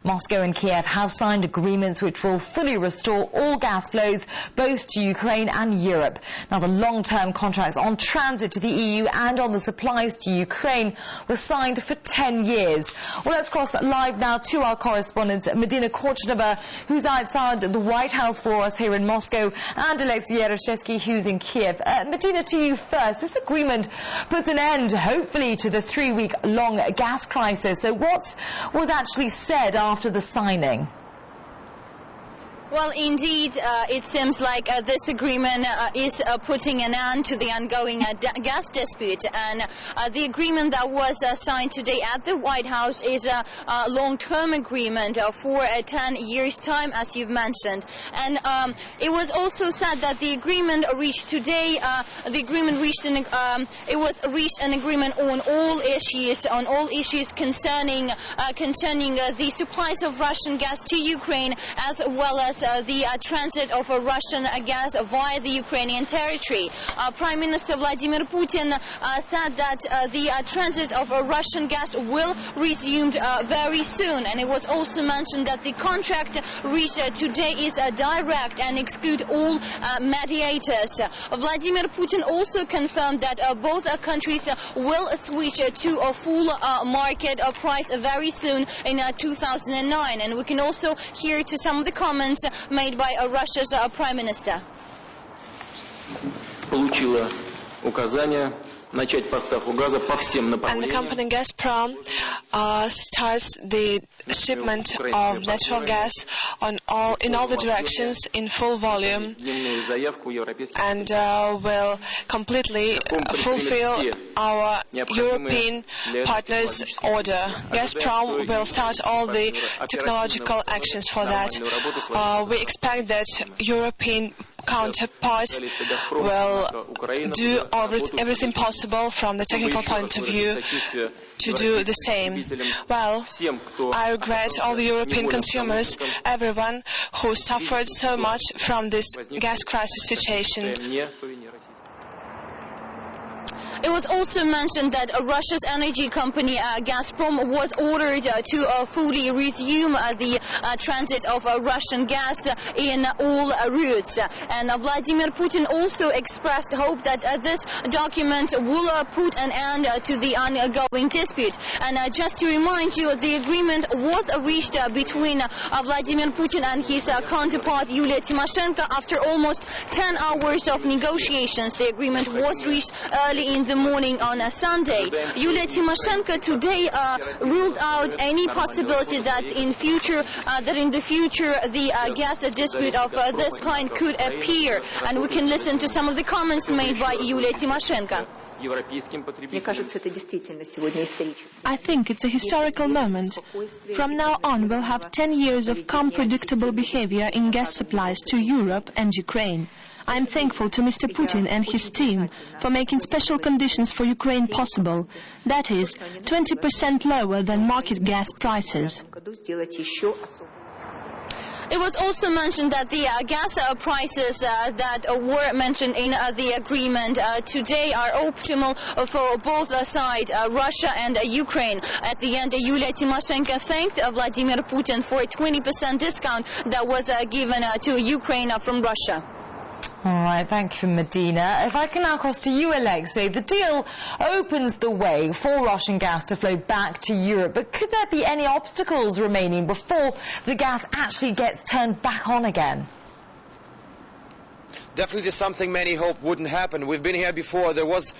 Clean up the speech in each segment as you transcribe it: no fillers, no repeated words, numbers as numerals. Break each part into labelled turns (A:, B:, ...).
A: Moscow and Kiev have signed agreements which will fully restore all gas flows both to Ukraine and Europe. Now, the long-term contracts on transit to the EU and on the supplies to Ukraine were signed for 10 years. Well, let's cross live now to our correspondent Medina Korchnova, who's outside the White House for us here in Moscow, and Alexei Yaroshevsky, who's in Kiev. Medina, to you first. This agreement puts an end, hopefully, to the 3-week-long gas crisis. So what was actually said after the signing?
B: Well, indeed, it seems like this agreement is putting an end to the ongoing gas dispute. And the agreement that was signed today at the White House is a long-term agreement for 10 years' time, as you've mentioned. And it was also said that the agreement reached today, it was reached an agreement on all issues concerning the supplies of Russian gas to Ukraine, as well as the transit of Russian gas via the Ukrainian territory. Prime Minister Vladimir Putin said that the transit of Russian gas will resume very soon, and it was also mentioned that the contract reached today is direct and exclude all mediators. Vladimir Putin also confirmed that both countries will switch to a full market price very soon in 2009, and we can also hear to some of the comments made by Russia's Prime Minister.
C: Получила указание начать поставку газа по всем направлениям.
D: And the company Gazprom starts the shipment of natural gas in all the directions in full volume, and will completely fulfill our European partners' order. Gazprom will start all the technological actions for that. We expect that European counterpart will do everything possible from the technical point of view to do the same. Well, I regret all the European consumers, everyone who suffered so much from this gas crisis situation.
B: It was also mentioned that Russia's energy company Gazprom was ordered to fully resume the transit of Russian gas in all routes. And Vladimir Putin also expressed hope that this document will put an end to the ongoing dispute. And just to remind you, the agreement was reached between Vladimir Putin and his counterpart Yulia Tymoshenko after almost 10 hours of negotiations. The agreement was reached early in the morning on a Sunday. Yulia Tymoshenko today ruled out any possibility that in the future the gas dispute of this kind could appear. And we can listen to some of the comments made by Yulia Tymoshenko.
E: I think it's a historical moment. From now on, we'll have 10 years of calm, predictable behavior in gas supplies to Europe and Ukraine. I am thankful to Mr. Putin and his team for making special conditions for Ukraine possible. That is, 20% lower than market gas prices.
B: It was also mentioned that the gas prices that were mentioned in the agreement today are optimal for both sides, Russia and Ukraine. At the end, Yulia Tymoshenko thanked Vladimir Putin for a 20% discount that was given to Ukraine from Russia.
A: All right, thank you, Medina. If I can now cross to you, Alexei, the deal opens the way for Russian gas to flow back to Europe, but could there be any obstacles remaining before the gas actually gets turned back on again?
F: Definitely something many hope wouldn't happen. We've been here before. There was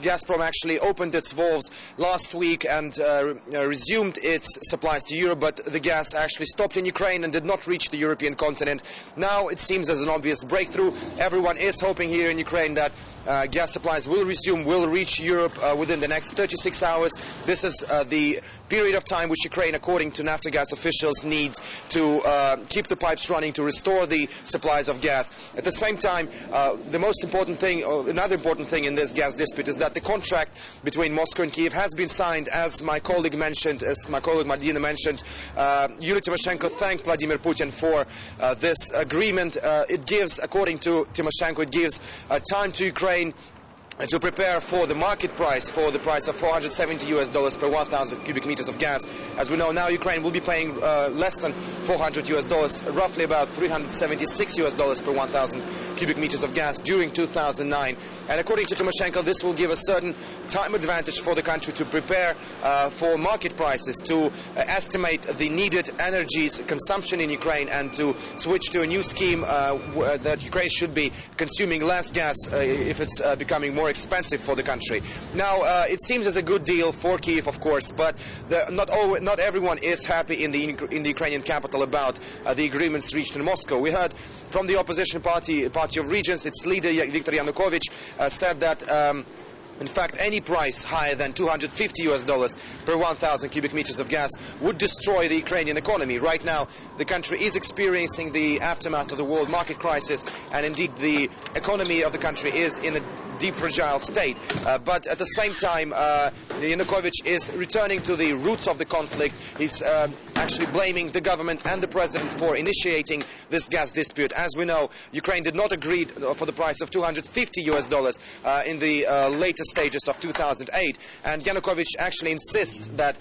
F: Gazprom actually opened its valves last week and resumed its supplies to Europe, but the gas actually stopped in Ukraine and did not reach the European continent. Now it seems as an obvious breakthrough. Everyone is hoping here in Ukraine that gas supplies will resume, will reach Europe within the next 36 hours. This is the period of time which Ukraine, according to Naftogaz officials, needs to keep the pipes running, to restore the supplies of gas. At the same time, the most important thing, or another important thing in this gas dispute, is that the contract between Moscow and Kiev has been signed, as my colleague mentioned, as my colleague Medina mentioned. Yulia Tymoshenko thanked Vladimir Putin for this agreement. It gives, according to Tymoshenko, it gives time to Ukraine to prepare for the market price, for the price of $470 per 1,000 cubic meters of gas. As we know now, Ukraine will be paying less than $400, roughly about $376 per 1,000 cubic meters of gas during 2009. And according to Tymoshenko, this will give a certain time advantage for the country to prepare for market prices, to estimate the needed energy consumption in Ukraine, and to switch to a new scheme that Ukraine should be consuming less gas if it's becoming more expensive for the country. Now, it seems as a good deal for Kyiv, of course, but not everyone is happy in the Ukrainian capital about the agreements reached in Moscow. We heard from the opposition party of Regions, its leader Viktor Yanukovych said that in fact, any price higher than $250 per 1,000 cubic meters of gas would destroy the Ukrainian economy. Right now, the country is experiencing the aftermath of the world market crisis, and indeed the economy of the country is in a deep fragile state. But at the same time, Yanukovych is returning to the roots of the conflict. He's actually blaming the government and the president for initiating this gas dispute. As we know, Ukraine did not agree for the price of $250 in the later stages of 2008, and Yanukovych actually insists that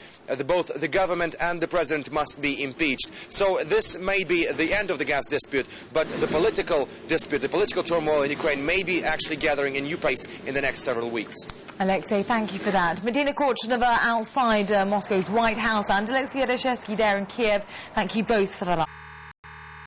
F: both the government and the president must be impeached. So this may be the end of the gas dispute, but the political dispute, the political turmoil in Ukraine may be actually gathering a new pace in the next several weeks.
A: Alexei, thank you for that. Medina Korchnova outside Moscow's White House, and Alexei Yadashevsky there in Kiev. Thank you both for that.